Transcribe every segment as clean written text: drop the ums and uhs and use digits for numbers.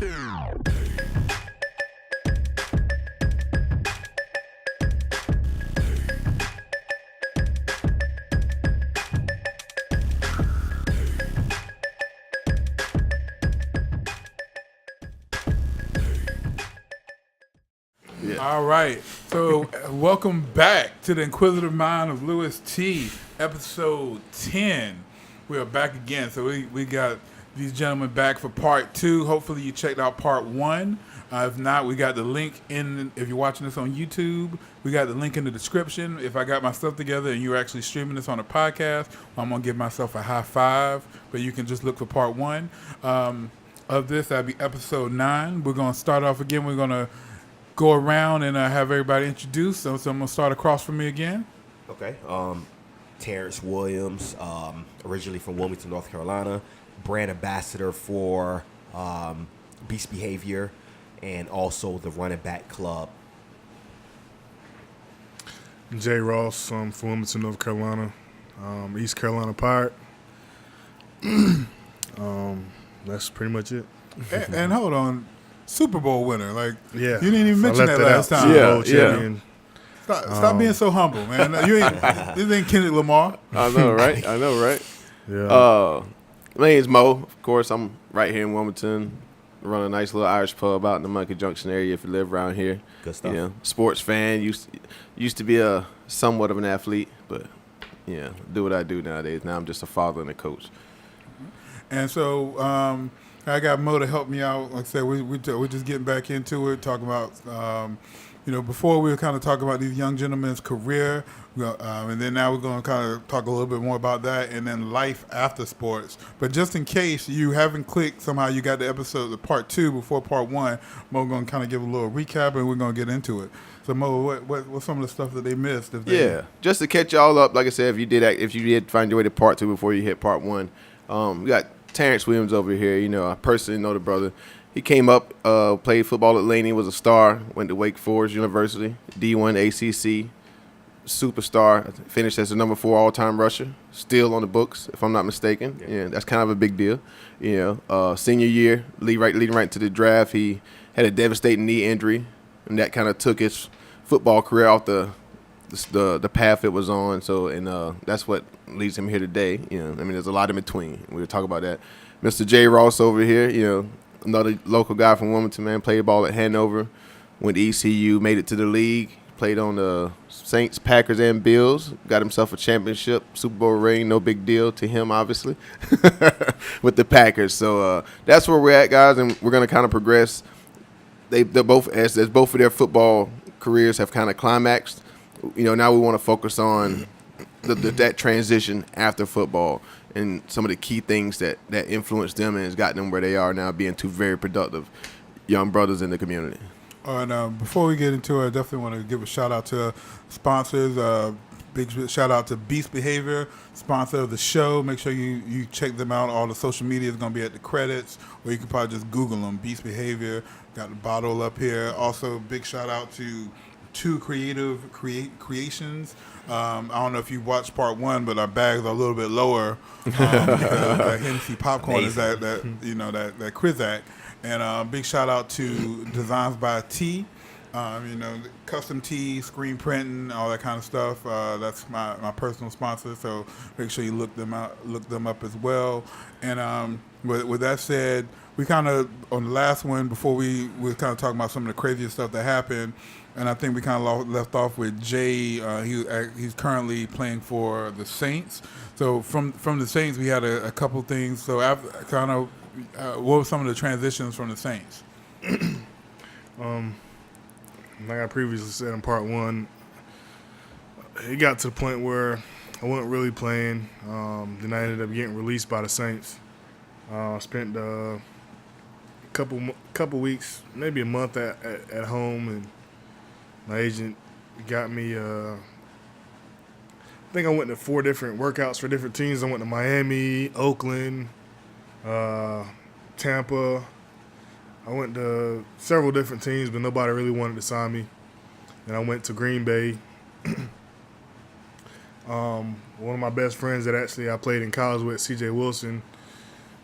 All right, so welcome back to the Inquisitive Mind of Louis T, episode 10. We are back again, so we got these gentlemen back for part 2. Hopefully you checked out part 1. If not, we got the link if you're watching this on YouTube, we got the link in the description. If I got my stuff together and you're actually streaming this on a podcast, I'm going to give myself a high five, but you can just look for part 1 of this. That'll be episode 9. We're going to start off again. We're going to go around and have everybody introduced. So I'm going to start across from me again. Okay. Terrence Williams, originally from Wilmington, North Carolina, brand ambassador for Beast Behavior and also the Running Back Club. Jay Ross, from Wilmington, North Carolina, East Carolina Pirate. That's pretty much it. And hold on. Super Bowl winner, yeah, you didn't even mention that last time. Yeah. Stop being so humble, man. This ain't Kendrick Lamar. I know, right? Yeah. My name is Mo. Of course, I'm right here in Wilmington. Run a nice little Irish pub out in the Monkey Junction area. If you live around here, Good stuff. You know, sports fan. Used to be a somewhat of an athlete, but yeah, do what I do nowadays. Now I'm just a father and a coach. And so I got Mo to help me out. Like I said, we're just getting back into it, talking about, before we were kind of talking about these young gentlemen's career, and then now we're going to kind of talk a little bit more about that, and then life after sports. But just in case you haven't clicked, somehow you got the part 2 before part 1, Mo going to kind of give a little recap, and we're going to get into it. So Mo, what's some of the stuff that they missed? Just to catch y'all up, like I said, if you did find your way to part 2 before you hit part 1, we got Terrence Williams over here. I personally know the brother. He came up, played football at Laney, was a star, went to Wake Forest University, D1 ACC, superstar, finished as the number 4 all-time rusher, still on the books, if I'm not mistaken. Yeah, that's kind of a big deal. Senior year, leading right to the draft, he had a devastating knee injury, and that kind of took his football career off the path it was on. So, and that's what leads him here today. There's a lot in between. We'll talk about that. Mr. Jay Ross over here, another local guy from Wilmington, man, played ball at Hanover, went to ECU, made it to the league, played on the Saints, Packers, and Bills, got himself a championship, Super Bowl ring, no big deal to him, obviously, with the Packers. So that's where we're at, guys, and we're going to kind of progress. They're both, as both of their football careers have kind of climaxed. Now we want to focus on that transition after football and some of the key things that influenced them and has gotten them where they are now, being two very productive young brothers in the community. And before we get into it, I definitely want to give a shout out to sponsors. Big shout out to Beast Behavior, sponsor of the show. Make sure you check them out. All the social media is going to be at the credits, or you can probably just Google them. Beast Behavior. Got the bottle up here. Also, big shout out to TwoCreativeCreations. I don't know if you watched part 1, but our bags are a little bit lower because that Hennessy popcorn is that Krizak. And big shout out to Designz by T. Custom tee, screen printing, all that kind of stuff. That's my personal sponsor, so make sure you look them up as well. And with that said, we kind of, on the last one, before we were kind of talking about some of the craziest stuff that happened, and I think we kind of left off with Jay. He's currently playing for the Saints. So from the Saints, we had a couple things. So after, what were some of the transitions from the Saints? Like I previously said in part 1, it got to the point where I wasn't really playing. Then I ended up getting released by the Saints. Spent a couple weeks, maybe a month at home, and my agent got me. I think I went to 4 different workouts for different teams. I went to Miami, Oakland, Tampa. I went to several different teams, but nobody really wanted to sign me. And I went to Green Bay. One of my best friends that actually I played in college with, C.J. Wilson,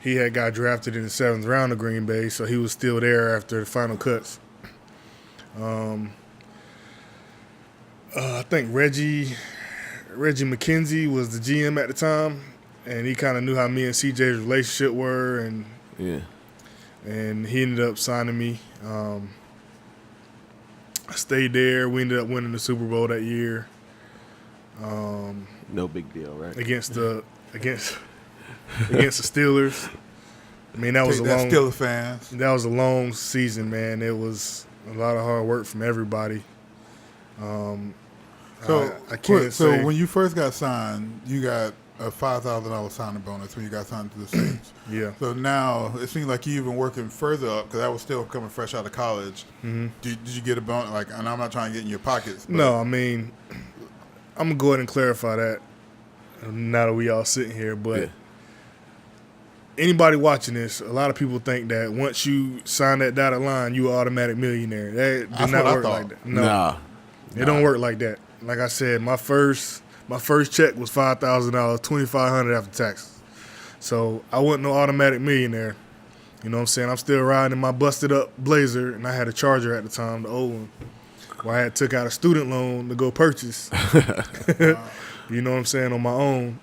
he had got drafted in the 7th round of Green Bay, so he was still there after the final cuts. I think Reggie McKenzie was the GM at the time, and he kind of knew how me and CJ's relationship were, and he ended up signing me. I stayed there. We ended up winning the Super Bowl that year. No big deal, right? Against the Steelers. I mean, that was Steelers fans. That was a long season, man. It was a lot of hard work from everybody. So I can't so say. when you first got signed, you got a $5,000 signing bonus when you got signed to the Saints. Yeah. So now it seems like you even working further up because I was still coming fresh out of college. Mm-hmm. Did you get a bonus? Like, and I'm not trying to get in your pockets. But No, I mean, I'm gonna go ahead and clarify that. Now that we all sitting here, but anybody watching this, a lot of people think that once you sign that dotted line, you an automatic millionaire. That does not work like that. No, it don't work like that. Like I said, my first check was $5,000, $2,500 after taxes. So I wasn't no automatic millionaire. You know what I'm saying? I'm still riding in my busted up Blazer, and I had a Charger at the time, the old one, where I had took out a student loan to go purchase. You know what I'm saying, on my own.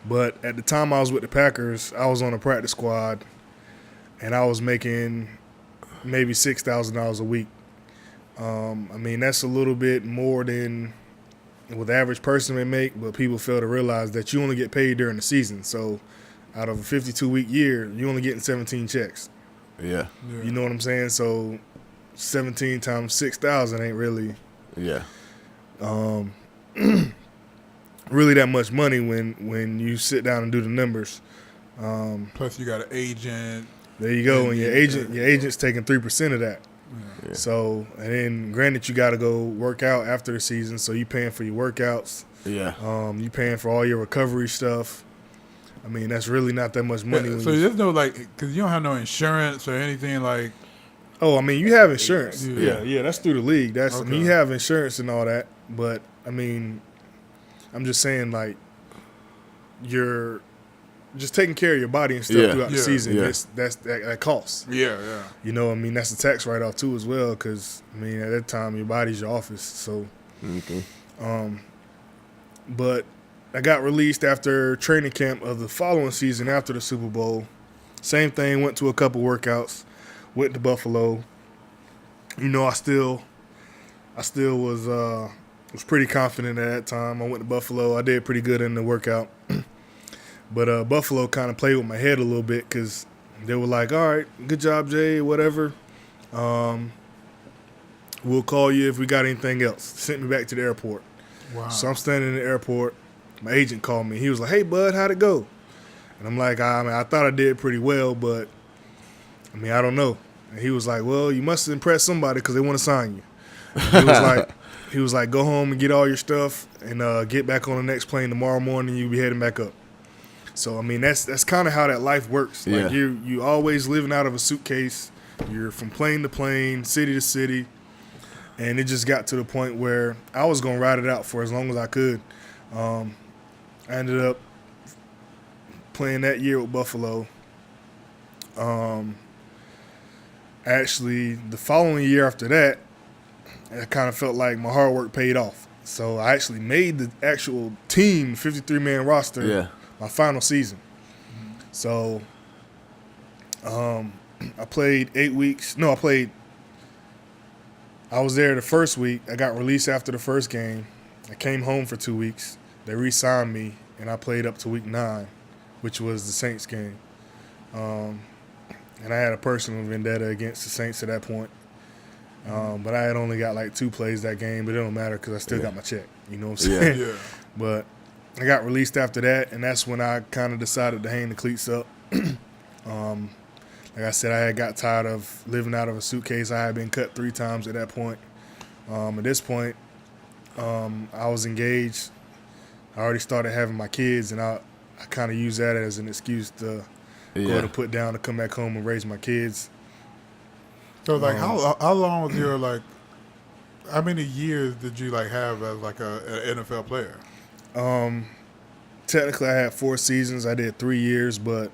But at the time I was with the Packers, I was on a practice squad, and I was making maybe $6,000 a week. I mean, that's a little bit more than what the average person may make, but people fail to realize that you only get paid during the season. So out of a 52-week year, you only getting 17 checks. Yeah. You know what I'm saying? So 17 times 6,000 ain't really really that much money when you sit down and do the numbers. Plus you got an agent. There you go, and your agent's taking 3% of that. Yeah. So, and then granted, you got to go work out after the season, so you paying for your workouts. Yeah. You paying for all your recovery stuff. I mean, that's really not that much money. So there's no because you don't have no insurance or anything like. Oh, I mean, you have insurance. Yeah. Yeah, that's through the league. That's Okay. I mean, you have insurance and all that, but I mean, I'm just saying, like, you're just taking care of your body and stuff throughout the season. Yeah. That costs. Yeah. You know, I mean, that's a tax write-off too as well, because I mean, at that time, your body's your office. So, but I got released after training camp of the following season after the Super Bowl. Same thing. Went to a couple workouts. Went to Buffalo. You know, I still was pretty confident at that time. I went to Buffalo. I did pretty good in the workout. But Buffalo kind of played with my head a little bit because they were like, all right, good job, Jay, whatever. We'll call you if we got anything else. Sent me back to the airport. Wow. So I'm standing in the airport. My agent called me. He was like, hey, bud, how'd it go? And I'm like, I thought I did pretty well, but, I mean, I don't know. And he was like, well, you must have impressed somebody because they want to sign you. And he was like, go home and get all your stuff and get back on the next plane tomorrow morning. You'll be heading back up. So, I mean, that's kind of how that life works. Like, you always living out of a suitcase. You're from plane to plane, city to city. And it just got to the point where I was going to ride it out for as long as I could. I ended up playing that year with Buffalo. Actually, the following year after that, I kind of felt like my hard work paid off. So I actually made the actual team, 53-man roster, my final season. So I played 8 weeks. No, I was there the first week. I got released after the first game. I came home for 2 weeks. They re-signed me, and I played up to week 9, which was the Saints game. And I had a personal vendetta against the Saints at that point. But I had only got like 2 plays that game, but it don't matter because I still got my check. You know what I'm saying? Yeah. But I got released after that, and that's when I kind of decided to hang the cleats up. Like I said, I had got tired of living out of a suitcase. I had been cut 3 times at that point. At this point, I was engaged. I already started having my kids, and I kind of used that as an excuse to go to put down to come back home and raise my kids. So, like, how long was your, like, how many years did you, like, have as, like, an NFL player? 10 technically I had 4 seasons. I did 3 years, but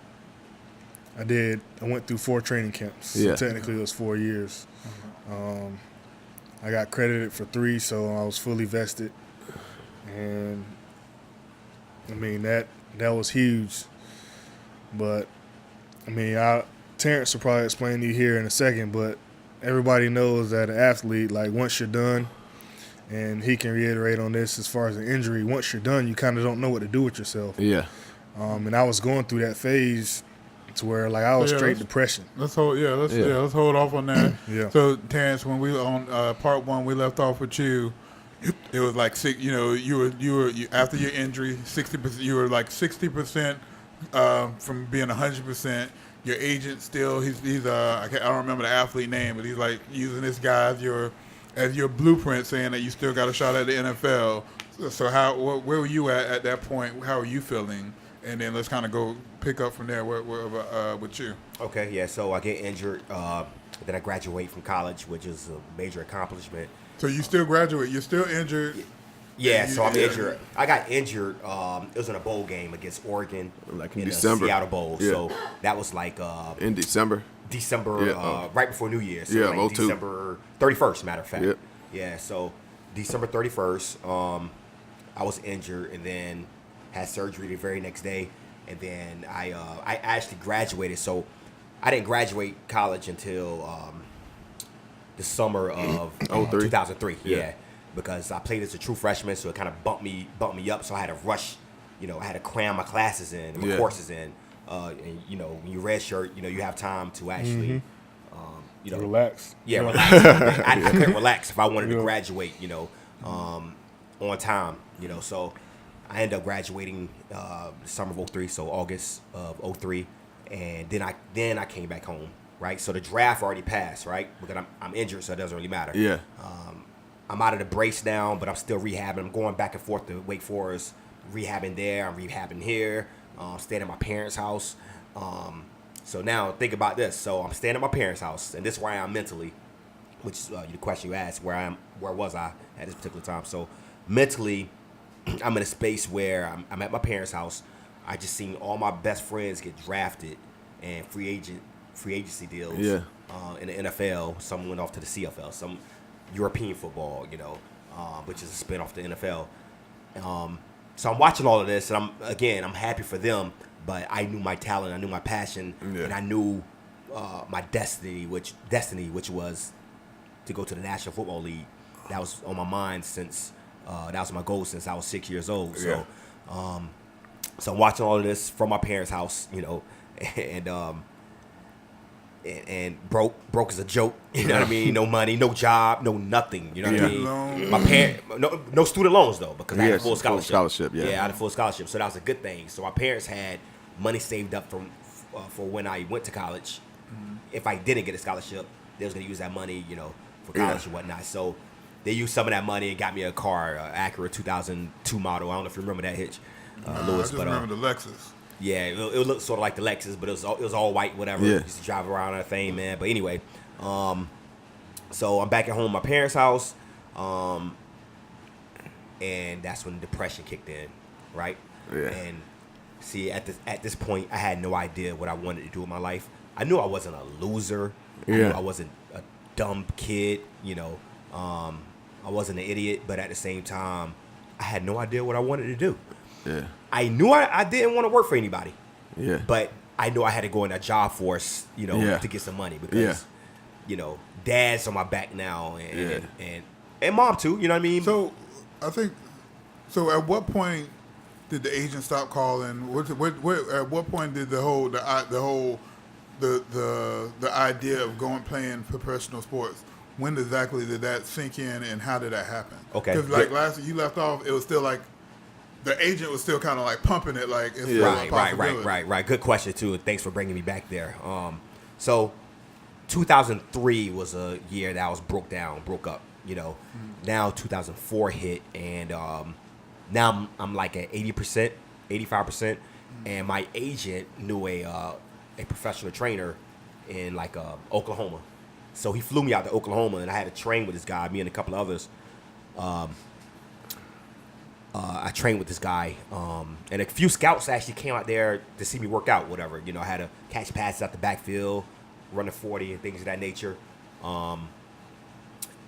I went through 4 training camps. Yeah. So technically it was 4 years. I got credited for 3, so I was fully vested. And I mean that was huge. But I mean, Terence will probably explain to you here in a second, but everybody knows that an athlete, like once you're done, and he can reiterate on this as far as an injury, once you're done, you kind of don't know what to do with yourself. Yeah. And I was going through that phase to where like I was straight depression. Let's hold off on that. Yeah. So Terence, when we on part 1, we left off with you. It was like you were after your injury, 60%. You were like 60% from being 100%. Your agent still, he's I don't remember the athlete name, but he's like using this guy as your blueprint, saying that you still got a shot at the NFL. So where were you at that point? How are you feeling? And then let's kind of go pick up from there with you. Okay, yeah. So I get injured, then I graduate from college, which is a major accomplishment. So you still graduate? You're still injured? Yeah, so I'm injured. I got injured. It was in a bowl game against Oregon, like in the December. Seattle Bowl. Yeah. So that was like in December. Right before New Year's. So yeah, like December 31st, matter of fact. Yep. Yeah, so December 31st, I was injured and then had surgery the very next day, and then I actually graduated. So I didn't graduate college until the summer of 2003. Yeah. Because I played as a true freshman, so it kind of bumped me up. So I had to rush, I had to cram my classes in, my courses in. And when you redshirt, you have time to actually, Relax. Yeah, relax. I couldn't relax if I wanted to graduate, on time, So I ended up graduating the summer of 03, so August of 03, and then I came back home, right? So the draft already passed, right? Because I'm injured, so it doesn't really matter. Yeah. I'm out of the brace now, but I'm still rehabbing. I'm going back and forth to Wake Forest, rehabbing there. I'm rehabbing here. Staying at my parents' house. So now think about this. So I'm staying at my parents' house, and this is where I am mentally, which is the question you asked. Where was I at this particular time? So mentally, I'm in a space where I'm at my parents' house. I just seen all my best friends get drafted and free agency deals. Yeah. In the NFL. Some went off to the CFL. Some European football, which is a spin off the NFL. So I'm watching all of this, and I'm happy for them. But I knew my talent, I knew my passion, and I knew my destiny, which was to go to the National Football League. That was on my mind since that was my goal since I was 6 years old. So, so I'm watching all of this from my parents' house, and broke is a joke. You know what I mean? No money, no job, no nothing. You know what I mean? My no student loans though, because I had a full scholarship. I had a full scholarship, so that was a good thing. So my parents had money saved up for when I went to college. If I didn't get a scholarship, they was gonna use that money, for college and whatnot. So they used some of that money and got me a car, Acura 2002 model. I don't know if you remember that hitch, Lewis. I just remember the Lexus. Yeah, it looked sort of like the Lexus, but it was all white, whatever. Yeah. Used to drive around that thing, man. But anyway, so I'm back at home at my parents' house, and that's when depression kicked in, right? Yeah. And see, at this point, I had no idea what I wanted to do with my life. I knew I wasn't a loser. I knew I wasn't a dumb kid. I wasn't an idiot, but at the same time, I had no idea what I wanted to do. Yeah. I knew I didn't want to work for anybody. Yeah. But I knew I had to go in a job force, to get some money because, dad's on my back now and mom too. You know what I mean? So, I think. So, at what point did the agent stop calling? At what point did the idea of playing professional sports? When exactly did that sink in, and how did that happen? Okay. Because last you left off, it was still like. The agent was still kind of like pumping it, like it's right. Good question too. Thanks for bringing me back there. So 2003 was a year that I was broke up. Now 2004 hit, and now I'm like at 80%, 85%, and my agent knew a professional trainer in like Oklahoma, so he flew me out to Oklahoma, and I had to train with this guy, me and a couple of others. I trained with this guy, and a few scouts actually came out there to see me work out, whatever. I had to catch passes out the backfield, run the 40 and things of that nature.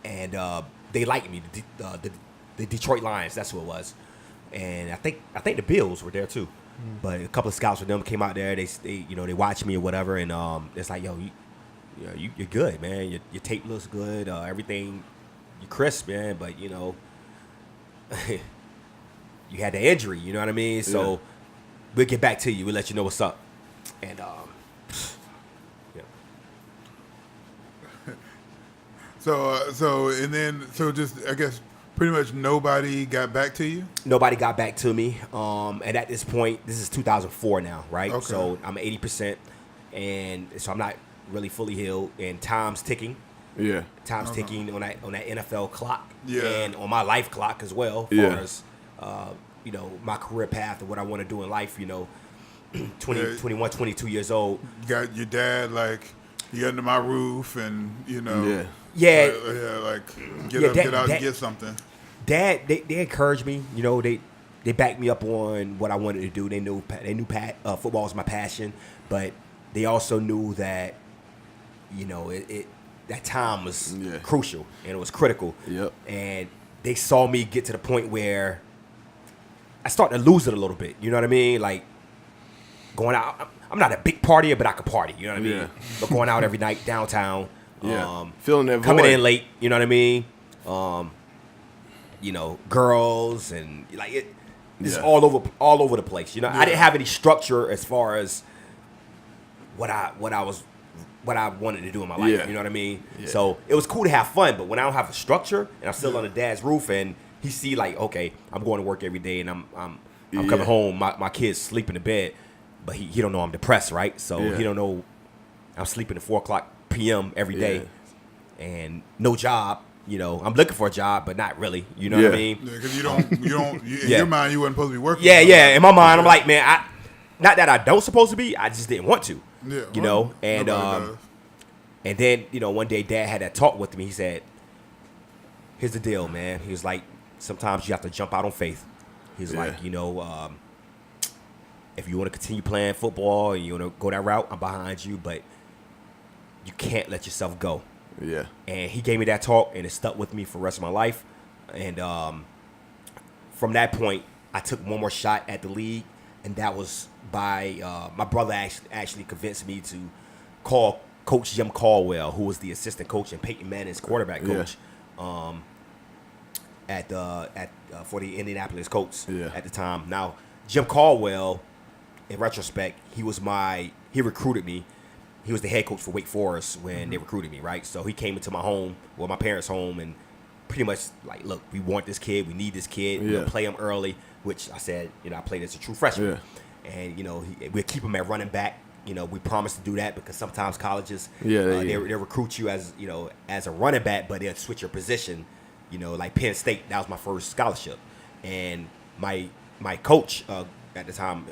And they liked me, the Detroit Lions, that's who it was. And I think the Bills were there too. But a couple of scouts with them came out there. They watched me or whatever, and it's like, yo, you're good, man. Your tape looks good. Everything, you're crisp, man. But you had the injury. You know what I mean? So we'll get back to you. We'll let you know what's up. And So just I guess pretty much nobody got back to you. Nobody got back to me. And at this point, this is 2004 now, right? Okay. So I'm 80%, and so I'm not really fully healed. And time's ticking. Yeah. Time's ticking on that NFL clock. Yeah. And on my life clock as well, as far as my career path and what I want to do in life. 21, 22 years old. You got your dad you under my roof, and Yeah. get out and get something. Dad, they encouraged me. They backed me up on what I wanted to do. They knew football was my passion, but they also knew that that time was crucial and it was critical. Yep. And they saw me get to the point where I started to lose it a little bit. You know what I mean? Like going out. I'm not a big partier, but I can party. You know what I mean? Yeah. But going out every night downtown. Feeling that coming void. in late. You know what I mean? Girls and it's all over the place. I didn't have any structure as far as what I wanted to do in my life. Yeah. You know what I mean? Yeah. So it was cool to have fun, but when I don't have a structure and I'm still under Dad's roof and he see okay, I'm going to work every day and I'm coming home, my kids sleep in the bed, but he don't know I'm depressed, right? So he don't know I'm sleeping at 4:00 p.m. every day and no job. I'm looking for a job, but not really. You know what I mean? Yeah, because you don't in your mind you wasn't supposed to be working. Yeah. In my mind, I'm like, man, not that I don't supposed to be, I just didn't want to. Yeah. And then one day Dad had that talk with me. He said, "Here's the deal, man." He was like, "Sometimes you have to jump out on faith." He's like, if you want to continue playing football and you want to go that route, I'm behind you, but you can't let yourself go. Yeah. And he gave me that talk, and it stuck with me for the rest of my life. And from that point, I took one more shot at the league, and that was by my brother actually convinced me to call Coach Jim Caldwell, who was the assistant coach and Peyton Manning's quarterback coach for the Indianapolis Colts at the time. Now, Jim Caldwell, in retrospect, he recruited me. He was the head coach for Wake Forest when they recruited me, right? So he came into my home, my parents' home, and pretty much like, look, we want this kid. We need this kid. We'll play him early, which I said, I played as a true freshman. Yeah. And, we'll keep him at running back. We promised to do that because sometimes colleges, they recruit you as, as a running back, but they'll switch your position. Like Penn State, that was my first scholarship. And my coach at the time,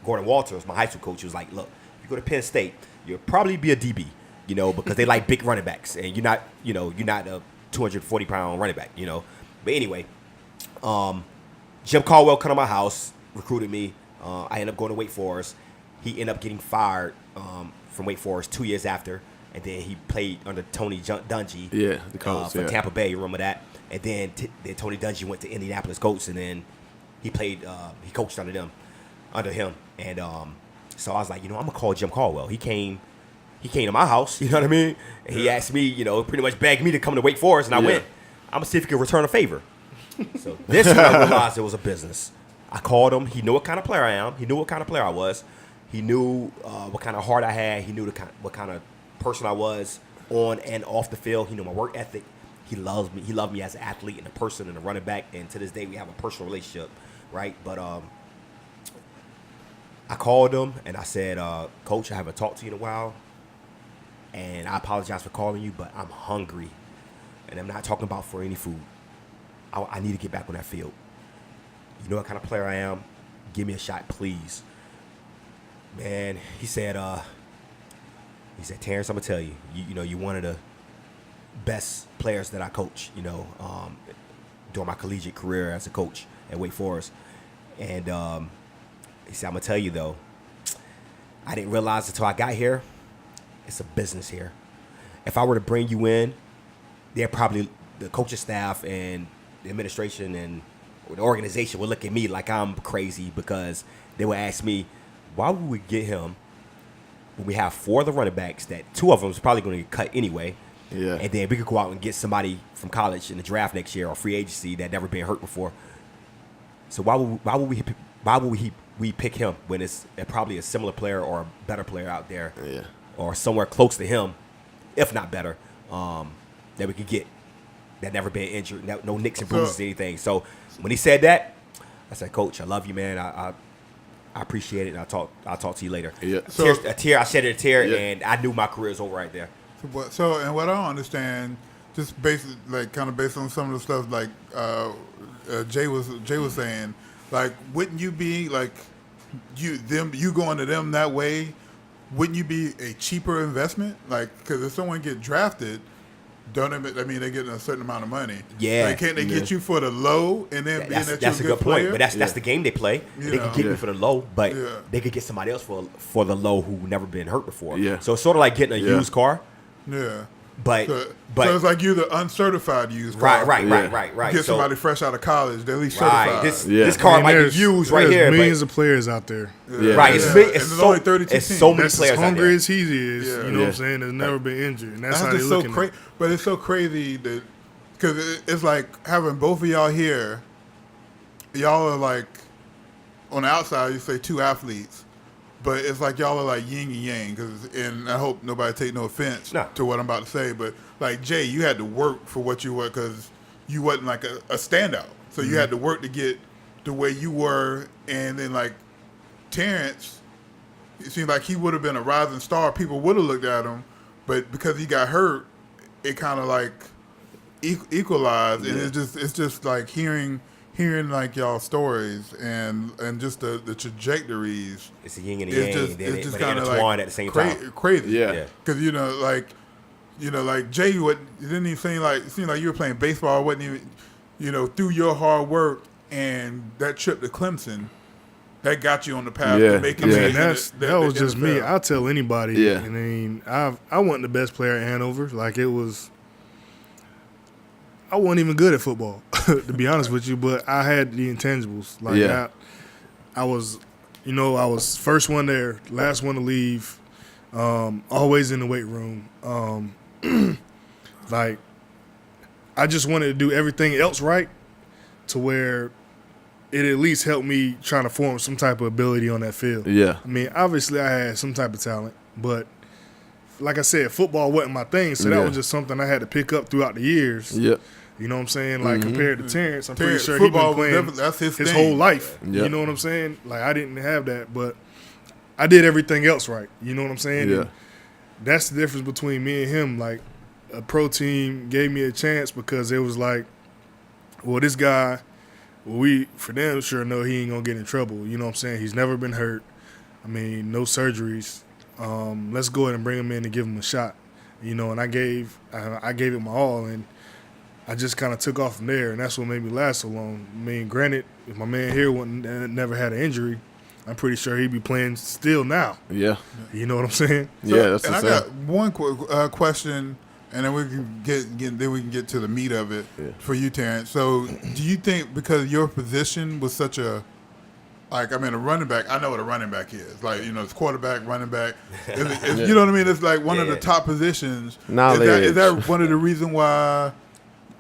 Gordon Walters, my high school coach, was like, look, if you go to Penn State, you'll probably be a DB, because they like big running backs, and you're not a 240-pound running back, But anyway, Jim Caldwell come to my house, recruited me. I ended up going to Wake Forest. He ended up getting fired from Wake Forest 2 years after, and then he played under Tony Dungy. The coach, for Tampa Bay. You remember that? And then Tony Dungy went to Indianapolis Colts, and then he played. He coached under him, and so I was like, I'm gonna call Jim Caldwell. He came to my house. You know what I mean? And he asked me, pretty much begged me to come to Wake Forest, and I went. I'm gonna see if he could return a favor. So this is when I realized it was a business. I called him. He knew what kind of player I am. He knew what kind of player I was. He knew what kind of heart I had. He knew what kind of person I was on and off the field. He knew my work ethic. He loved me. He loved me as an athlete and a person and a running back. And to this day, we have a personal relationship, right? But I called him and I said, Coach, I haven't talked to you in a while, and I apologize for calling you, but I'm hungry, and I'm not talking about for any food. I need to get back on that field. You know what kind of player I am? Give me a shot, please. Man, he said, Terence, I'm gonna tell you, you're one of the best players that I coach. during my collegiate career as a coach at Wake Forest. And he said, I'm going to tell you, though, I didn't realize until I got here, it's a business here. If I were to bring you in, they're probably the coaching staff and the administration and the organization would look at me like I'm crazy because they would ask me, why would we get him when we have 4 of the running backs that 2 of them is probably going to get cut anyway? Yeah. And then we could go out and get somebody from college in the draft next year or free agency that never been hurt before. So why would we pick him when it's probably a similar player or a better player out there, or somewhere close to him, if not better, that we could get that never been injured, no nicks and bruises, anything. So when he said that, I said, Coach, I love you, man. I appreciate it. And I'll talk to you later. Yeah. A tear. I shed a tear, and I knew my career was over right there. So, and what I don't understand, just based on some of the stuff like Jay was saying, like, wouldn't you be like you going to them that way? Wouldn't you be a cheaper investment? Like, because if someone get drafted, they're getting a certain amount of money. Yeah. Like, can't they get you for the low and then That's you're a good point. player? But that's the game they play. They can get me for the low, but Yeah. they could get somebody else for the low who never been hurt before. Yeah. So it's sort of like getting a used car. Yeah. But So it's like you're the uncertified used car. right. Get So- somebody fresh out of college, they're at least certified. Right. This Yeah. car might be there's- used right there's here. millions But, of players out there. Yeah. right. Yeah. It's And there's so only 32 it's so many That's as players out hungry there. as he is. Yeah. You know what Yeah. I'm saying? Has never been injured, and that's how That's they just so looking. crazy. But it's so crazy that because it's like having both of y'all here. Y'all are like on the outside. You say 2 athletes, but it's like y'all are like yin and yang. And I hope nobody take no offense to what I'm about to say. But like Jay, you had to work for what you were because you wasn't like a standout. So you had to work to get the way you were. And then like Terence, it seemed like he would have been a rising star. People would have looked at him, but because he got hurt, it kind of like equalized. And it's just like hearing like y'all stories and just the trajectories. It's a yin and a yang. It's just kind kind of of like at the same time. crazy. Yeah. Because like Jay, it didn't even seem like you were playing baseball. It wasn't even through your hard work and that trip to Clemson, that got you on the path to making it. That was just me. I'll tell anybody. Yeah. I mean, I wasn't the best player at Hanover. Like I wasn't even good at football, to be honest with you. But I had the intangibles. Like I was first one there, last one to leave. Always in the weight room. Like I just wanted to do everything else right, to where it at least helped me trying to form some type of ability on that field. Yeah. I mean, obviously I had some type of talent, but like I said, football wasn't my thing, so that was just something I had to pick up throughout the years. Yep. You know what I'm saying? Like compared to Terence, I'm pretty sure he's football been playing that's his thing. whole life. Yep. You know what I'm saying? Like I didn't have that, but I did everything else right. You know what I'm saying? Yeah. And that's the difference between me and him. Like a pro team gave me a chance because it was like, well, this guy, we for damn sure know he ain't gonna get in trouble. You know what I'm saying? He's never been hurt. I mean, no surgeries. Let's go ahead and bring him in and give him a shot. You know, and I gave it my all, and I just kind of took off from there, and that's what made me last so long. I mean, granted, if my man here never had an injury, I'm pretty sure he'd be playing still now. Yeah. You know what I'm saying? Yeah, that's and the I same. got one question, and then we can get to the meat of it for you, Terence. So, do you think because your position was such a a running back? I know what a running back is. Like it's quarterback, running back. You know what I mean? It's like one of the top positions. Is that one of the reasons why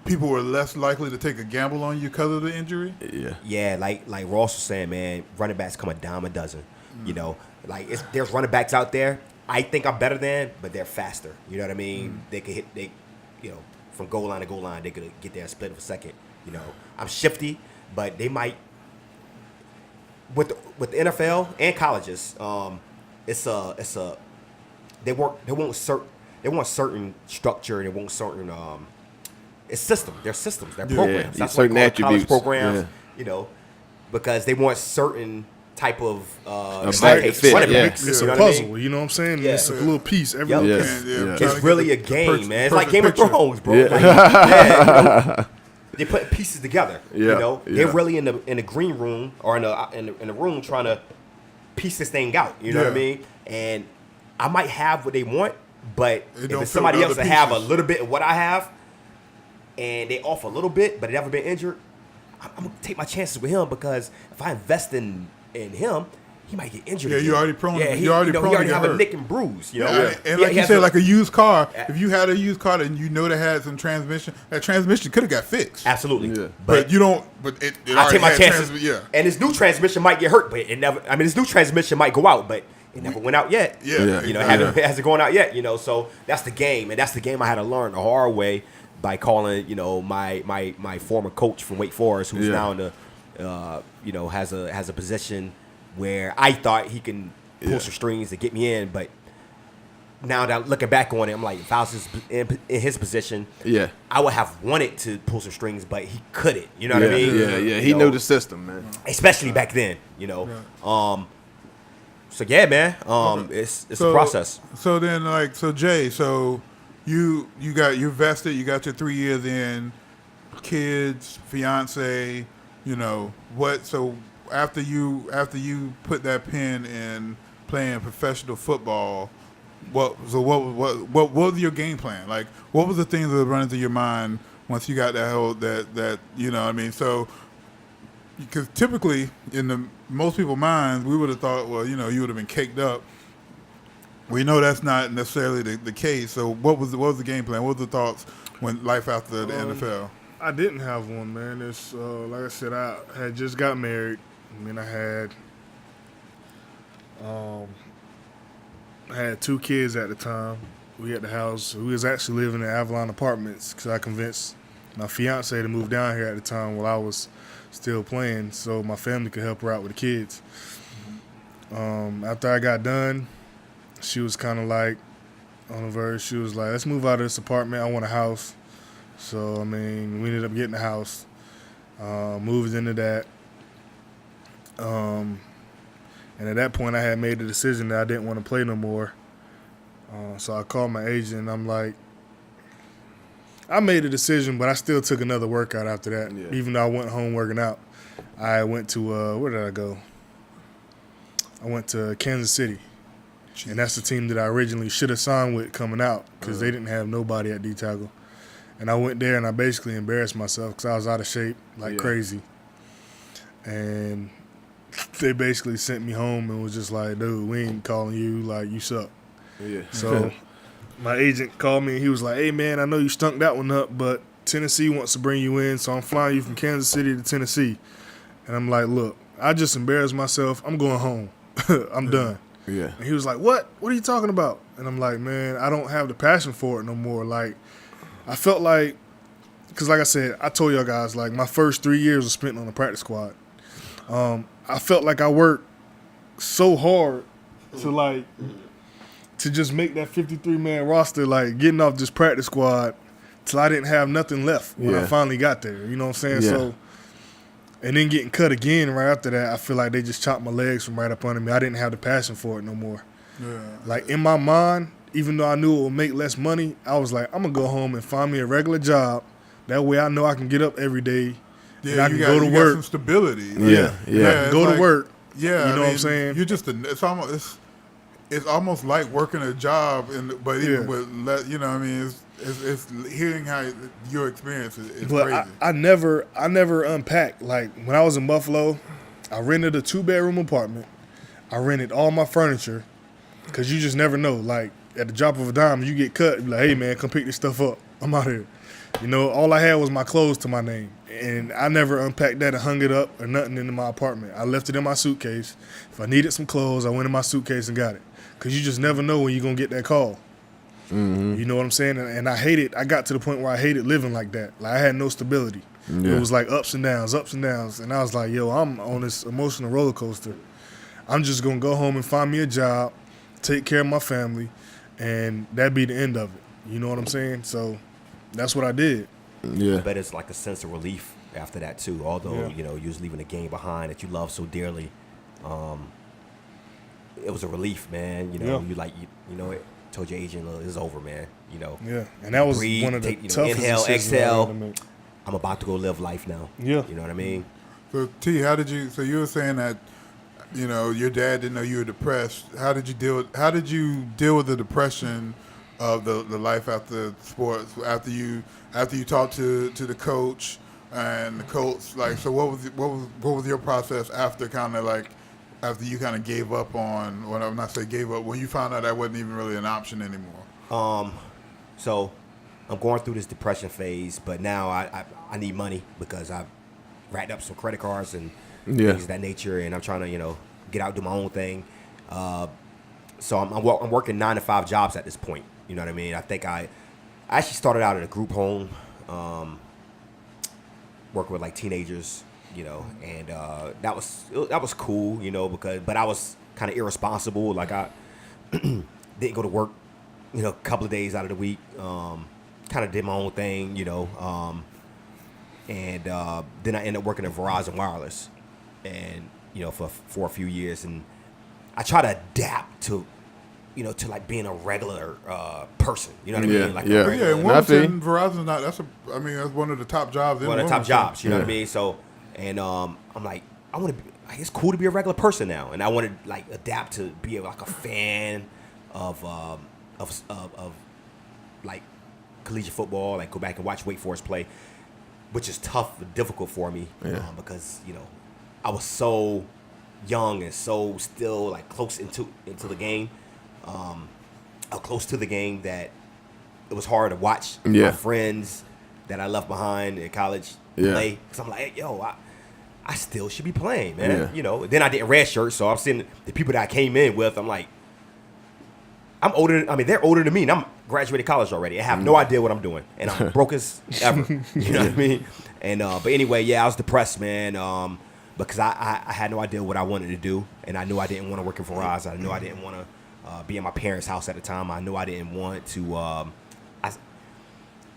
people were less likely to take a gamble on you because of the injury? Yeah. Yeah, like Ross was saying, man, running backs come a dime a dozen. You know, like there's running backs out there I think I'm better than, but they're faster. You know what I mean? They could hit from goal line to goal line, they could get there in a split of a second. You know, I'm shifty, but they might with the NFL and colleges. They want certain structure. They want certain it's system. They're systems. They're programs. That's certain why they call college attributes. programs. You know, because they want certain type of fit, running yeah. backs. It's You know a what I puzzle. mean? You know what I'm saying? Yeah. It's a little piece. Every Yep. little Yes. piece. Yeah. Trying to It's really get a the game, man. It's like perfect Game of picture. Thrones, bro. Yeah. Like, They're putting pieces together. Yeah, They're really in the green room or in the room trying to piece this thing out. You know what I mean? And I might have what they want, but if it's somebody else that have a little bit of what I have, and they offer a little bit, but they never been injured, I'm gonna take my chances with him, because if I invest in him, he might get injured. Yeah, again. you're already prone. Yeah, he already have a nick and bruise. And like you said, like a used car. If you had a used car and you know that had some transmission, that transmission could have got fixed. Absolutely. Yeah. But you don't. But it I take my chances. Yeah. And his new transmission might get hurt, but it never. I mean, his new transmission might go out, but it never went out yet. Yeah. It hasn't gone out yet. So that's the game, and that's the game I had to learn the hard way by calling. My former coach from Wake Forest, who's now in the, has a position where I thought he can pull some strings to get me in, but now that looking back on it, I'm like, if I was in his position, I would have wanted to pull some strings, but he couldn't. You know what I mean? Yeah. He knew the system, man. Especially back then, So yeah, man. It's a process. So then, Jay, you vested, you got your 3 years in, kids, fiance, what? So after you put that pin in playing professional football, what was your game plan? Like, what was the things that were running through your mind once you got that So, because typically in most people's minds, we would have thought, well, you would have been caked up. We know that's not necessarily the case. So, what was the game plan? What were the thoughts when life after the NFL? I didn't have one, man. It's like I said, I had just got married. I mean, I had 2 kids at the time. We at the house. We was actually living in Avalon Apartments because I convinced my fiance to move down here at the time while I was still playing, so my family could help her out with the kids. After I got done, she was kind of like on the verge. She was like, "Let's move out of this apartment. I want a house." So I mean, we ended up getting a house. Moved into that. And at that point, I had made the decision that I didn't want to play no more. So I called my agent, and I'm like, I made a decision, but I still took another workout after that, even though I went home working out. I went to, where did I go? I went to Kansas City. Jeez. And that's the team that I originally should have signed with coming out because they didn't have nobody at D-tackle. And I went there, and I basically embarrassed myself because I was out of shape like crazy. And they basically sent me home and was just like, "Dude, we ain't calling you, like, you suck." Yeah. So my agent called me and he was like, "Hey man, I know you stunk that one up, but Tennessee wants to bring you in, so I'm flying you from Kansas City to Tennessee." And I'm like, "Look, I just embarrassed myself. I'm going home. I'm done." Yeah. And he was like, "What? What are you talking about?" And I'm like, "Man, I don't have the passion for it no more." Like, I felt like, because like I said, I told y'all guys, like, my first 3 years was spent on the practice squad. I felt like I worked so hard to just make that 53-man roster, like getting off this practice squad till I didn't have nothing left when I finally got there. You know what I'm saying? So, and then getting cut again right after that, I feel like they just chopped my legs from right up under me. I didn't have the passion for it no more. Yeah. Like in my mind, even though I knew it would make less money, I was like, I'm going to go home and find me a regular job. That way I know I can get up every day. Yeah, and I can go to work. Some stability. Yeah. Go to work. Yeah, you know what I'm saying. You're just it's almost like working a job, but even with you know, what I mean, it's hearing how your experience is but crazy. I never unpacked. Like when I was in Buffalo, I rented a 2-bedroom apartment. I rented all my furniture because you just never know. Like at the drop of a dime, you get cut. You're like, "Hey man, come pick this stuff up. I'm out here." You know, all I had was my clothes to my name. And I never unpacked that and hung it up or nothing into my apartment. I left it in my suitcase. If I needed some clothes, I went in my suitcase and got it. Because you just never know when you're going to get that call. Mm-hmm. You know what I'm saying? And I got to the point where I hated living like that. Like I had no stability. Yeah. It was like ups and downs. And I was like, yo, I'm on this emotional roller coaster. I'm just going to go home and find me a job, take care of my family, and that'd be the end of it. You know what I'm saying? So that's what I did. Yeah. I bet it's like a sense of relief after that too. Although you know you was leaving a game behind that you love so dearly, it was a relief, man. You know, you know it. Told your agent, "Look, it's over, man." You know. Yeah, and that was one of the toughest inhale, decisions exhale. I had to make. I'm about to go live life now. Yeah. You know what I mean? So T, how did you? So you were saying that, you know, your dad didn't know you were depressed. How did you deal with the depression of the life after sports? After you talked to the coach and the coach, like, so what was your process after after you kind of gave up on? Well, I'm not saying gave up, when you found out that wasn't even really an option anymore. So I'm going through this depression phase, but now I need money because I've racked up some credit cards and things of that nature, and I'm trying to, you know, get out, do my own thing. So I'm working 9 to 5 jobs at this point. You know what I mean? I think I actually started out at a group home, working with like teenagers, you know, and that was cool, you know, but I was kind of irresponsible. Like I didn't go to work, you know, a couple of days out of the week. Kind of did my own thing, you know, and then I ended up working at Verizon Wireless, and you know, for a few years, and I try to adapt to, you know, to like being a regular person. You know what I mean? Like Yeah, in Wilmington, Verizon's not. That's one of the top jobs. One of the top jobs. You know what I mean? So, and I'm like, I want to be. Like, it's cool to be a regular person now, and I want to like adapt to be like a fan of like collegiate football, like go back and watch Wake Forest play, which is tough and difficult for me because, you know, I was so young and so still like close into the game, close to the game, that it was hard to watch my friends that I left behind in college play, because I'm like, hey, yo, I still should be playing, man. You know, then I didn't redshirt, so I'm seeing the people that I came in with, I'm like, they're older than me, and I'm graduated college already. I have no idea what I'm doing, and I'm broke as ever. You know what I mean? And but anyway, I was depressed, man, because I had no idea what I wanted to do, and I knew I didn't want to work in Verizon. I knew I didn't want to be in my parents' house at the time. I knew I didn't want to.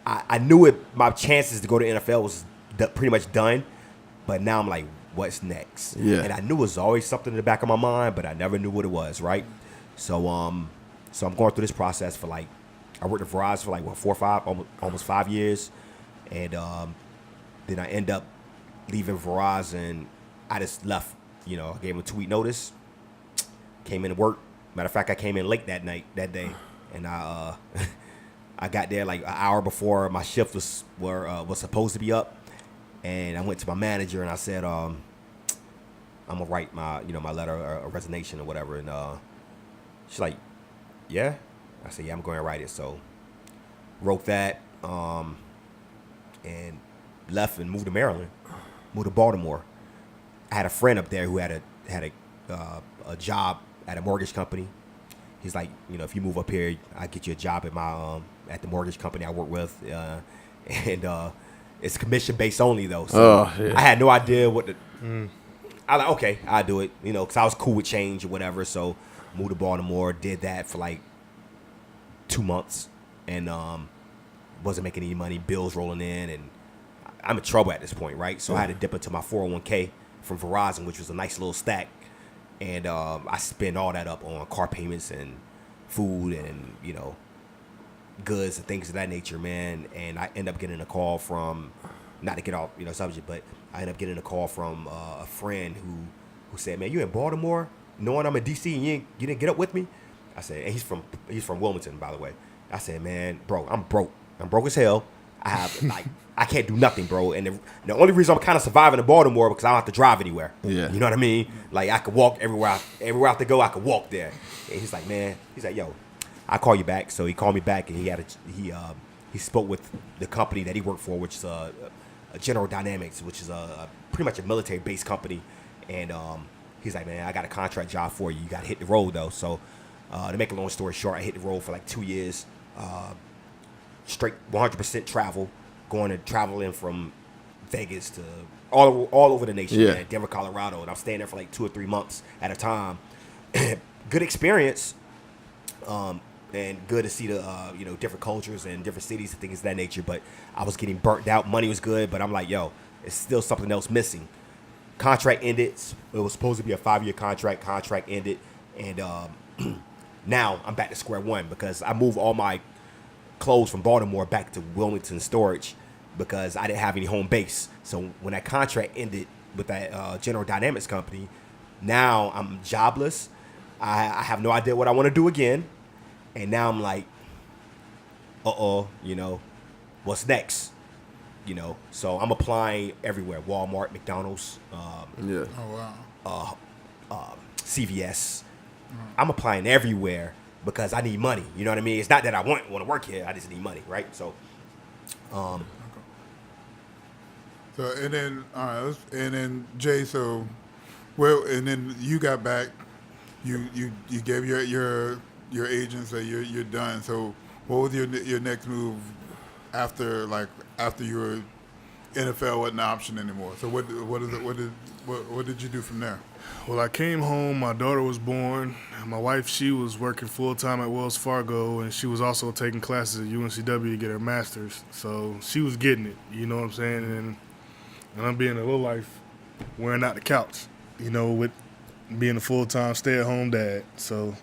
I knew my chances to go to NFL was pretty much done, but now I'm like, what's next? Yeah. And I knew it was always something in the back of my mind, but I never knew what it was, right? So I'm going through this process for like, I worked at Verizon for like 4 or 5, almost 5 years, and then I end up leaving Verizon. I just left, you know, I gave him a 2-week notice, came in to work. Matter of fact, I came in late that day, and I got there like an hour before my shift was supposed to be up, and I went to my manager and I said, I'm gonna write my letter or resignation or whatever, and she's like, yeah. I said, yeah, I'm going to write it. So wrote that, and left and moved to Maryland, moved to Baltimore. I had a friend up there who had a job at a mortgage company. He's like, you know, if you move up here, I get you a job at the mortgage company I work with, and it's commission based only though. So I had no idea what I like. Okay, I'll do it. You know, because I was cool with change or whatever. So moved to Baltimore, did that for like 2 months, and wasn't making any money, bills rolling in, and I'm in trouble at this point, right? So I had to dip into my 401k from Verizon, which was a nice little stack, and I spent all that up on car payments and food and, you know, goods and things of that nature, man. And I end up getting a call from, not to get off, you know, subject, but I end up getting a call from a friend who said, man, you in Baltimore, knowing I'm in DC, and you didn't get up with me? I said, and he's from Wilmington, by the way. I said, man, bro, I'm broke. I'm broke as hell. I have like, I can't do nothing, bro. And the only reason I'm kind of surviving in Baltimore because I don't have to drive anywhere. Yeah. You know what I mean? Like, I could walk everywhere I have to go. I could walk there. And he's like, man, yo, I'll call you back. So he called me back, and he spoke with the company that he worked for, which is a General Dynamics, which is pretty much a military-based company. And he's like, man, I got a contract job for you. You got to hit the road though. So to make a long story short, I hit the road for like 2 years. Straight 100% travel, traveling from Vegas to all over the nation, man, Denver, Colorado, and I'm staying there for like 2 or 3 months at a time. Good experience, and good to see the different cultures and different cities and things of that nature. But I was getting burnt out. Money was good, but I'm like, yo, it's still something else missing. Contract ended. It was supposed to be a 5-year contract. Contract ended, and now I'm back to square one because I moved all my clothes from Baltimore back to Wilmington storage, because I didn't have any home base. So when that contract ended with that General Dynamics company, now I'm jobless. I have no idea what I want to do again. And now I'm like, you know, what's next? You know, so I'm applying everywhere. Walmart, McDonald's, CVS. I'm applying everywhere because I need money. You know what I mean? It's not that I want to work here. I just need money, right? So, So and then Jay, so well, and then you got back. You gave your agents that you're done. So what was your next move after you were NFL wasn't an option anymore? So what did you do from there? Well, I came home. My daughter was born. My wife, she was working full time at Wells Fargo, and she was also taking classes at UNCW to get her master's. So she was getting it. You know what I'm saying? And I'm being a low life, wearing out the couch. You know, with being a full time stay at home dad. So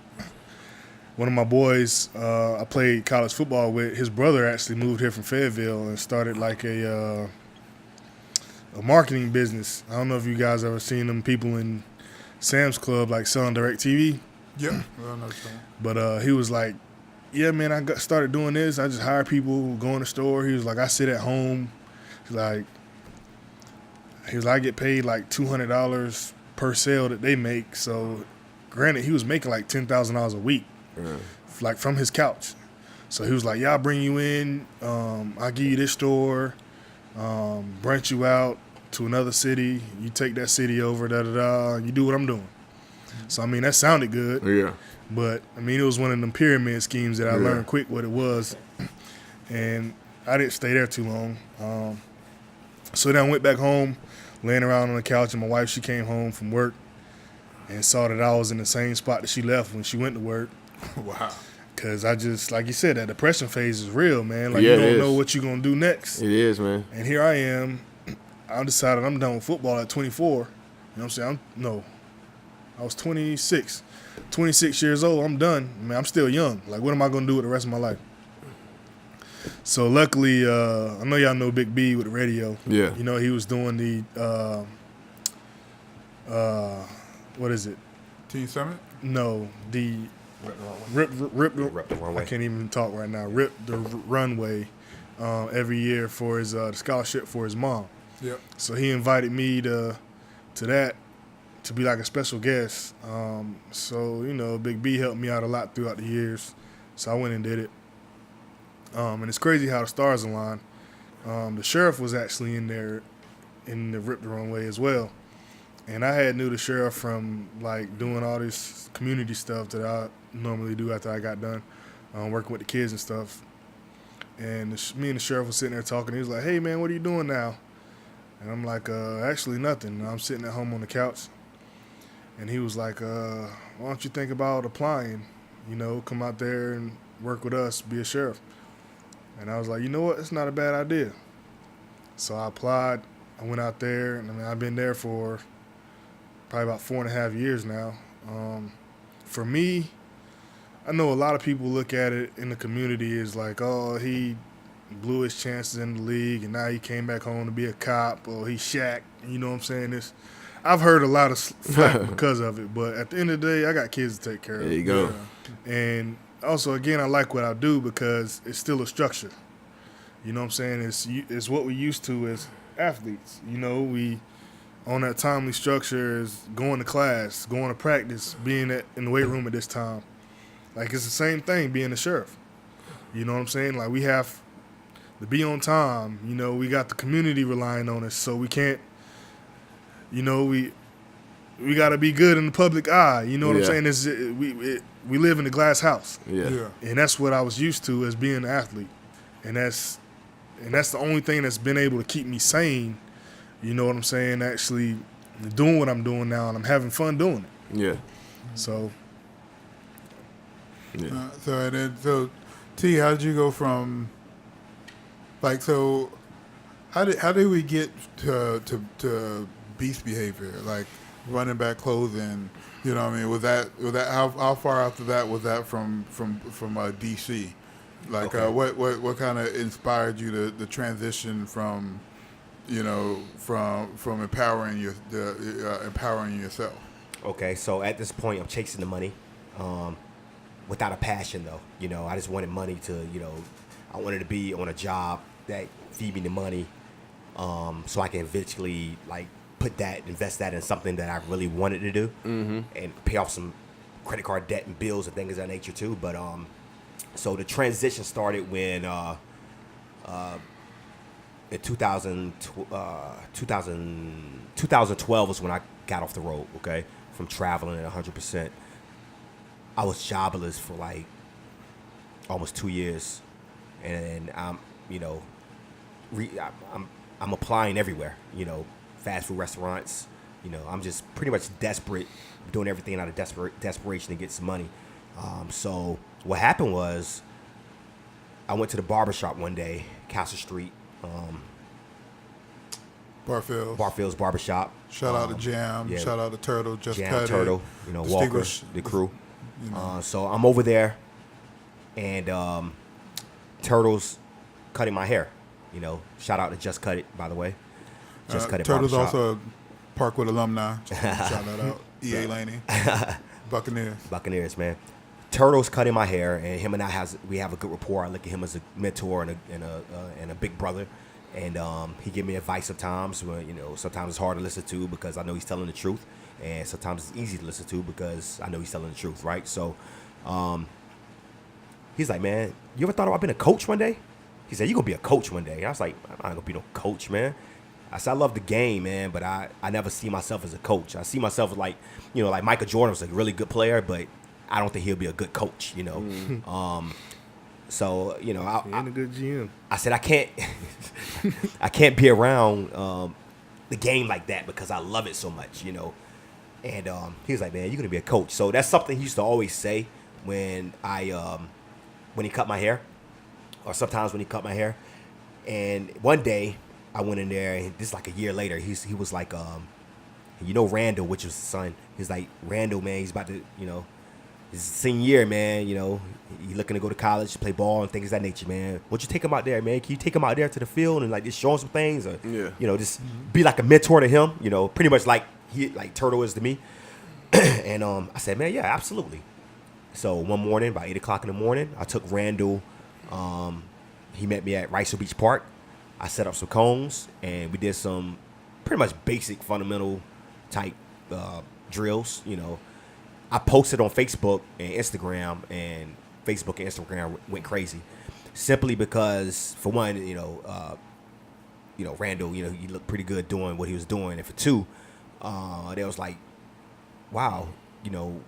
one of my boys I played college football with, his brother actually moved here from Fayetteville and started like a marketing business. I don't know if you guys ever seen them people in Sam's Club like selling DirecTV. Yeah, well, no, but he was like, yeah, man, I started doing this. I just hire people, go in the store. He was like, I sit at home. He was like, I get paid like $200 per sale that they make. So granted, he was making like $10,000 a week, like from his couch. So he was like, yeah, I'll bring you in. I'll give you this store, branch you out to another city. You take that city over, you do what I'm doing. So, I mean, that sounded good. Yeah. But, I mean, it was one of them pyramid schemes that I learned quick what it was. And I didn't stay there too long. So then I went back home, laying around on the couch, and my wife, she came home from work and saw that I was in the same spot that she left when she went to work. Wow. Because I just, like you said, that depression phase is real, man. Like, you don't know what you're going to do next. It is, man. And here I am. I decided I'm done with football at 24. You know what I'm saying? I was 26. 26 years old, I'm done. I mean, I'm still young. Like, what am I going to do with the rest of my life? So, luckily, I know y'all know Big B with the radio. Yeah. You know, he was doing the, what is it? Teen Summit? No, the Rip the Runway. I can't even talk right now. Rip the Runway every year for his scholarship for his mom. Yep. So he invited me to that to be like a special guest. So, you know, Big B helped me out a lot throughout the years. So I went and did it. And it's crazy how the stars align. The sheriff was actually in there in the Rip the Runway as well. And I had knew the sheriff from like doing all this community stuff that I normally do after I got done working with the kids and stuff. And me and the sheriff was sitting there talking. He was like, hey, man, what are you doing now? And I'm like, actually nothing. I'm sitting at home on the couch. And he was like, why don't you think about applying? You know, come out there and work with us, be a sheriff. And I was like, you know what? It's not a bad idea. So I applied. I went out there, and I mean, I've been there for probably about 4.5 years now. For me, I know a lot of people look at it in the community as like, oh, he blew his chances in the league, and now he came back home to be a cop, or he Shaq. You know what I'm saying? I've heard a lot of flack because of it, but at the end of the day, I got kids to take care of. There you go. Yeah. And also, again, I like what I do because it's still a structure. You know what I'm saying? It's what we used to as athletes. You know, we on that timely structure is going to class, going to practice, being in the weight room at this time. Like, it's the same thing being a sheriff. You know what I'm saying? Like, we have to be on time. You know, we got the community relying on us, so we can't, you know, we got to be good in the public eye. You know what I'm saying? We live in a glass house. Yeah. And that's what I was used to as being an athlete. And that's the only thing that's been able to keep me sane. You know what I'm saying? Actually doing what I'm doing now, and I'm having fun doing it. Yeah. So. Yeah. So T, how did you go from how did we get to beast behavior, like running back clothing? You know what I mean? Was that how far after that was that from DC? Like, Okay. what kind of inspired you to the transition from, from empowering empowering yourself? Okay, so at this point, I'm chasing the money, without a passion though. I just wanted money to, I wanted to be on a job that feed me the money, so I can eventually like invest that in something that I really wanted to do, and pay off some credit card debt and bills and things of that nature too. But so the transition started when in 2012 was when I got off the road. Okay. From traveling at 100%. I was jobless for like almost 2 years, and I'm applying everywhere. Fast food restaurants. I'm just pretty much desperate, doing everything out of desperation to get some money. So what happened was, I went to the barbershop one day, Castle Street. Barfield's Barbershop. Shout out to Jam. Yeah. Shout out to Turtle. Just Jam, Cut Turtle, It. Walker, the crew. So I'm over there, and Turtle's cutting my hair. Shout out to Just Cut It, by the way. Just Cut It Turtle's Barbershop. also a Parkwood alumni. Just shout that out. EA Laney. Buccaneers, man. Turtle's cutting my hair, and him and we have a good rapport. I look at him as a mentor and a big brother. And he give me advice sometimes. Sometimes it's hard to listen to because I know he's telling the truth, and sometimes it's easy to listen to because I know he's telling the truth, right? So, he's like, "Man, you ever thought about being a coach one day?" He said, "You gonna be a coach one day?" And I was like, "I'm not gonna be no coach, man." I said, "I love the game, man, but I never see myself as a coach. I see myself as like Michael Jordan was a really good player, but I don't think he'll be a good coach, So He ain't a good GM. I said I can't be around the game like that because I love it so much, And he was like, "Man, you're gonna be a coach." So that's something he used to always say when he cut my hair, or sometimes when he cut my hair. And one day I went in there, and this is like a year later. He was like, Randall, which was his son. He's like, "Randall, man, he's about to, his senior year, man, he looking to go to college, play ball and things of that nature, man. Won't you take him out there, man? Can you take him out there to the field and like just show him some things, or just be like a mentor to him, pretty much like Turtle is to me." And I said, "Man, yeah, absolutely." So one morning, about 8:00 in the morning, I took Randall. He met me at Rice Beach Park. I set up some cones, and we did some pretty much basic fundamental type drills, I posted on Facebook and Instagram, and Facebook and Instagram went crazy, simply because, for one, Randall, he looked pretty good doing what he was doing, and for two, they was like, "Wow,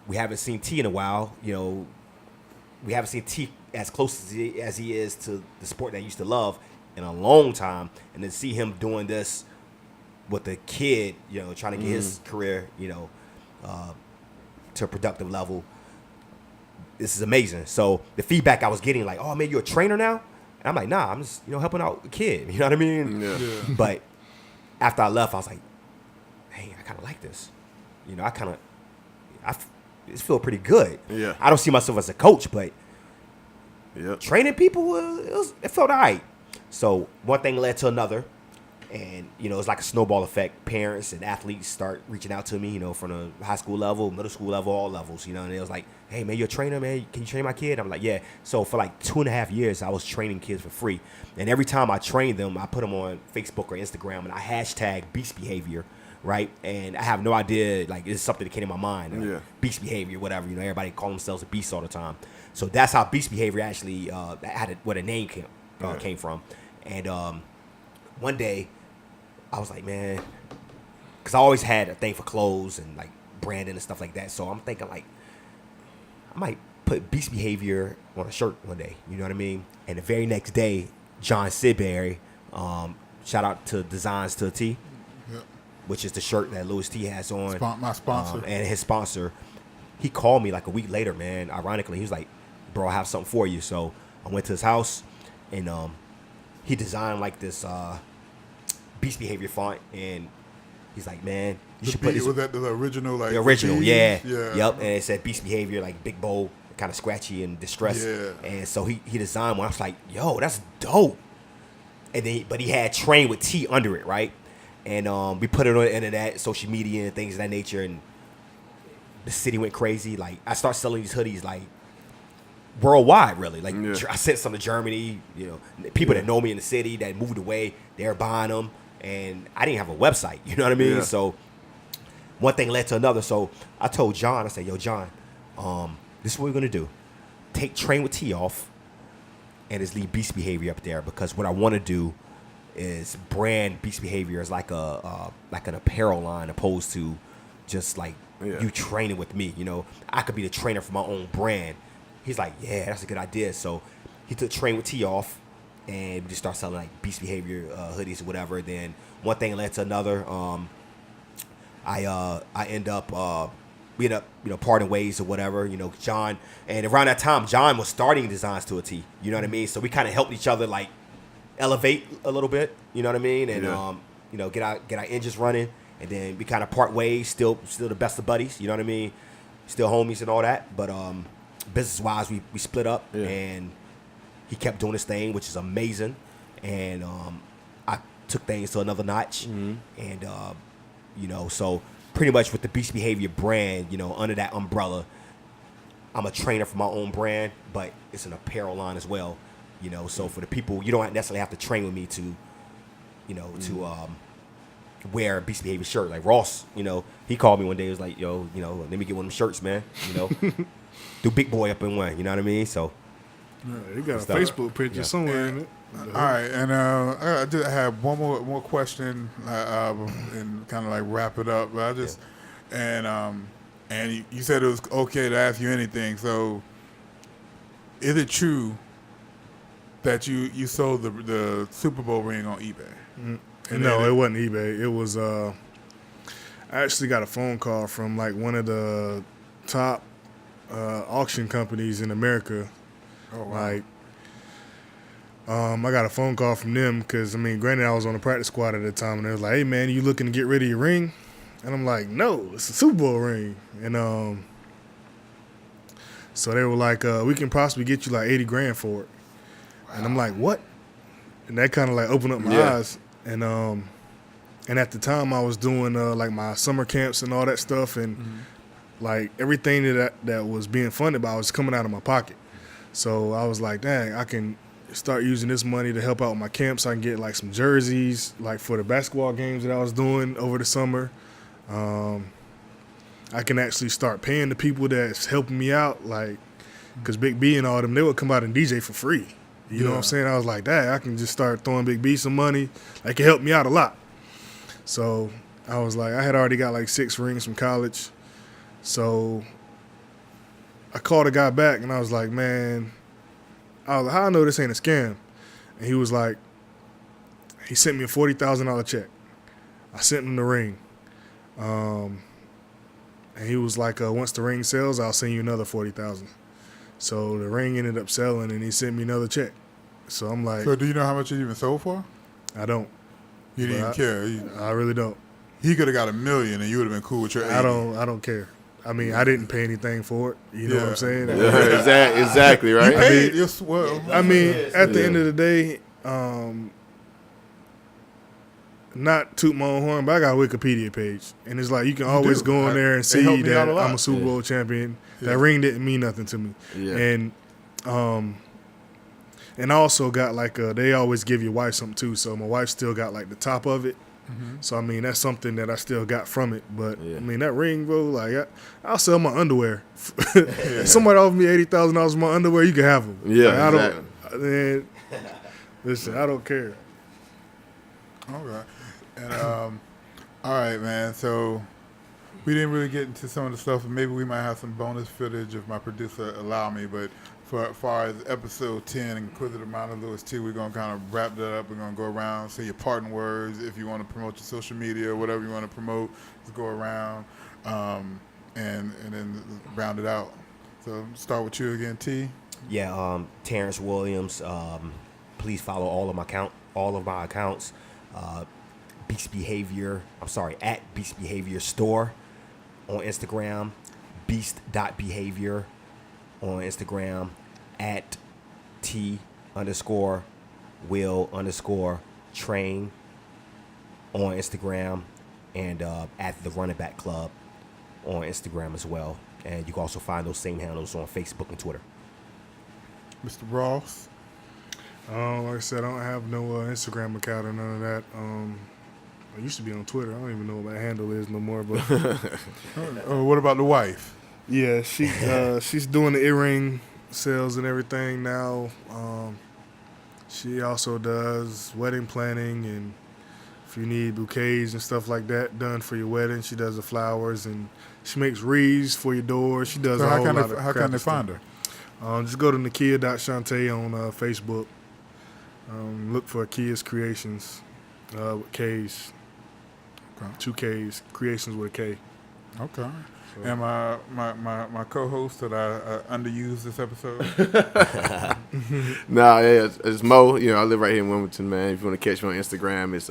we haven't seen T in a while. We haven't seen T as close as he is to the sport that I used to love in a long time, and to see him doing this with a kid, trying to get his career, to a productive level. This is amazing." So the feedback I was getting, like, "Oh man, you're a trainer now?" And I'm like, "Nah, I'm just helping out a kid." You know what I mean? Yeah. But after I left, I was like, "Hey, I kind of like this. It feels pretty good." Yeah. I don't see myself as a coach, but Yep. training people, it felt all right. So one thing led to another. And, it's like a snowball effect. Parents and athletes start reaching out to me, from the high school level, middle school level, all levels, and it was like, "Hey, man, you're a trainer, man. Can you train my kid?" I'm like, "Yeah." So for like 2.5 years, I was training kids for free. And every time I trained them, I put them on Facebook or Instagram, and I hashtag beast behavior, right? And I have no idea, like, it's something that came in my mind. Yeah. Beast behavior, whatever. everybody call themselves a beast all the time. So that's how beast behavior actually where the name came from. And one day, I was like, man, because I always had a thing for clothes and like branding and stuff like that. So I'm thinking, like, I might put beast behavior on a shirt one day. You know what I mean? And the very next day, John Sidbury, shout out to Designz to a T, which is the shirt that Louis T has on. My sponsor. And his sponsor, he called me like a week later, man. Ironically, he was like, "Bro, I have something for you." So I went to his house, and he designed like this beast behavior font, and he's like, "Man, you should put this." Was that the original? Like The original, beast? yeah. Yeah. Yep, and it said beast behavior, like big bold, kind of scratchy and distressed. Yeah. And so he designed one. I was like, yo, that's dope. And then, but he had Train with T under it, right? And we put it on the internet, social media, and things of that nature. And the city went crazy. Like, I started selling these hoodies, like, worldwide, really. Like, I sent some to Germany. You know, people that know me in the city that moved away, they're buying them. And I didn't have a website. You know what I mean? Yeah. So one thing led to another. So I told John, I said, yo, John, this is what we're going to do. Take Train with T off and just leave Beast Behavior up there, because what I want to do is brand Beast Behavior as like an apparel line, opposed to just like you training with me. You know, I could be the trainer for my own brand. He's like, yeah, that's a good idea. So he took Train with T off, and we just started selling like Beast Behavior hoodies or whatever. Then one thing led to another. I end up we end up, you know, parting ways or whatever, you know, John. And around that time, John was starting Designz to a T. You know what I mean? So we kind of helped each other, like, elevate a little bit. You know what I mean? And, you know, get our engines running. And then we kind of part ways, still the best of buddies. You know what I mean? Still homies and all that. But business-wise, we split up. Yeah. And he kept doing his thing, which is amazing. And I took things to another notch. Mm-hmm. And, you know, so pretty much with the Beast Behavior brand, you know, under that umbrella, I'm a trainer for my own brand, but it's an apparel line as well, you know. So for the people, you don't necessarily have to train with me to, you know, to wear a Beast Behavior shirt. Like Ross, you know, he called me one day, he was like, yo, you know, let me get one of them shirts, man, you know. Do Big Boy up in one, you know what I mean? So you got a Facebook picture somewhere in it. All right, and I just have one more question, and kind of like wrap it up. But I just and you said it was okay to ask you anything. So, is it true that you sold the Super Bowl ring on eBay? No, it wasn't eBay. It was I actually got a phone call from like one of the top auction companies in America. Oh, wow. Like. I got a phone call from them because, I mean, granted, I was on the practice squad at the time, and they was like, hey, man, you looking to get rid of your ring? And I'm like, no, it's a Super Bowl ring. And so they were like, we can possibly get you like $80,000 for it. Wow. And I'm like, what? And that kind of like opened up my eyes. And at the time I was doing like my summer camps and all that stuff, and like everything that was being funded by was coming out of my pocket. So I was like, dang, I can start using this money to help out with my camps. I can get like some jerseys, like for the basketball games that I was doing over the summer. I can actually start paying the people that's helping me out, like, because Big B and all them, they would come out and DJ for free. You know what I'm saying? I was like, dang, I can just start throwing Big B some money. Like, it helped me out a lot. So I was like, I had already got like 6 rings from college. So I called a guy back and I was like, man, I was like, how I know this ain't a scam? And he was like, he sent me a $40,000 check. I sent him the ring. And he was like, once the ring sells, I'll send you another $40,000. So the ring ended up selling, and he sent me another check. So I'm like, so do you know how much it even sold for? I don't. You didn't even care. I really don't. He could have got $1 million, and you would have been cool with your 80. I don't care. I mean, I didn't pay anything for it. You know what I'm saying? Exactly, right? You paid, I mean, at the end of the day, not toot my own horn, but I got a Wikipedia page. And it's like you can always go in there and see that I'm a Super Bowl champion. Yeah. That ring didn't mean nothing to me. Yeah. And I also got like, they always give your wife something too. So my wife still got like the top of it. Mm-hmm. So, I mean, that's something that I still got from it. But, I mean, that ring, bro, like, I'll sell my underwear. If somebody offered me $80,000 for my underwear, you can have them. Yeah, like, listen, I don't care. Okay. And, all right, man. So, we didn't really get into some of the stuff. Maybe we might have some bonus footage if my producer allow me. But for as far as episode 10, Inquisitive Mindoflouist 2, we're going to kind of wrap that up. We're going to go around, say your parting words. If you want to promote your social media or whatever you want to promote, just go around and then round it out. So start with you again, T. Yeah, Terrence Williams. Please follow all of my accounts. Beast Behavior. At Beast Behavior Store on Instagram. Beast.behavior on Instagram, at T_Will_train on Instagram, and at the Running Back Club on Instagram as well. And you can also find those same handles on Facebook and Twitter. Mr. Ross. Like I said, I don't have no Instagram account or none of that. I used to be on Twitter. I don't even know what my handle is no more. But What about the wife? yeah, she's doing the earring sales and everything now. She also does wedding planning, and if you need bouquets and stuff like that done for your wedding, she does the flowers, and she makes wreaths for your doors. She does So a how whole can lot they, of how can they crafty find stuff. her? Just go to Nakia.Shante on Facebook. Look for Kia's Creations with K's. Okay. 2 K's. Creations with a K. Okay. And my co-host that I underused this episode. Nah, yeah, it's Mo. You know, I live right here in Wilmington, man. If you want to catch me on Instagram, it's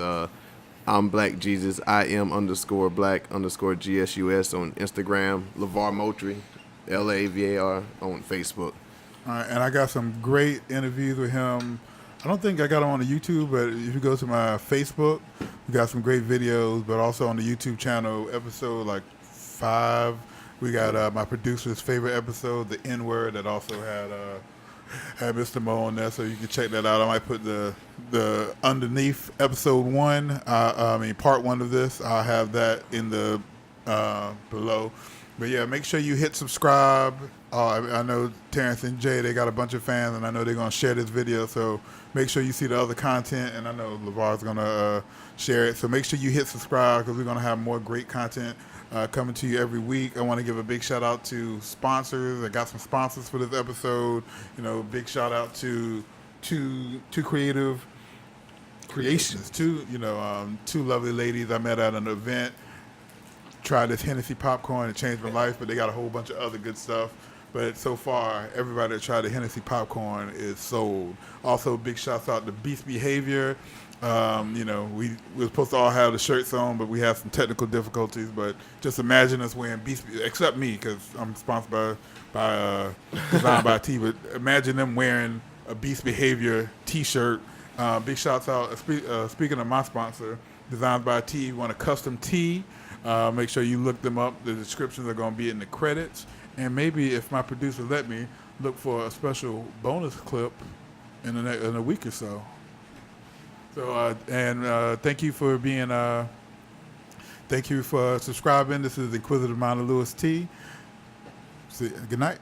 I'm Black Jesus. IM_Black_GSUS on Instagram. Lavar Moultrie, LAVAR on Facebook. All right, and I got some great interviews with him. I don't think I got him on the YouTube, but if you go to my Facebook, we got some great videos, but also on the YouTube channel, episode like 5, we got my producer's favorite episode, the N-word, that also had Mr. Mo on there, so you can check that out. I might put the underneath episode 1, part 1 of this. I'll have that in the below. But yeah, make sure you hit subscribe. I know Terrence and Jay, they got a bunch of fans, and I know they're going to share this video, so make sure you see the other content, and I know LeVar's going to share it. So make sure you hit subscribe, because we're going to have more great content coming to you every week. I want to give a big shout out to sponsors. I got some sponsors for this episode. You know, big shout out to TwoCreativeCreations, two lovely ladies I met at an event. Tried this Hennessy popcorn, it changed my life, but they got a whole bunch of other good stuff. But so far, everybody that tried the Hennessy popcorn is sold. Also, big shouts out to Beast Behavior. We were supposed to all have the shirts on, but we have some technical difficulties. But just imagine us wearing Beast, except me, because I'm sponsored by Designz by T. But imagine them wearing a Beast Behavior T-shirt. Big shouts out. Speaking of my sponsor, Designz by T. You want a custom tee? Make sure you look them up. The descriptions are going to be in the credits. And maybe if my producer let me, look for a special bonus clip in a week or so. So, thank you for being, thank you for subscribing. This is Inquisitive Mind of Lewis T. Good night.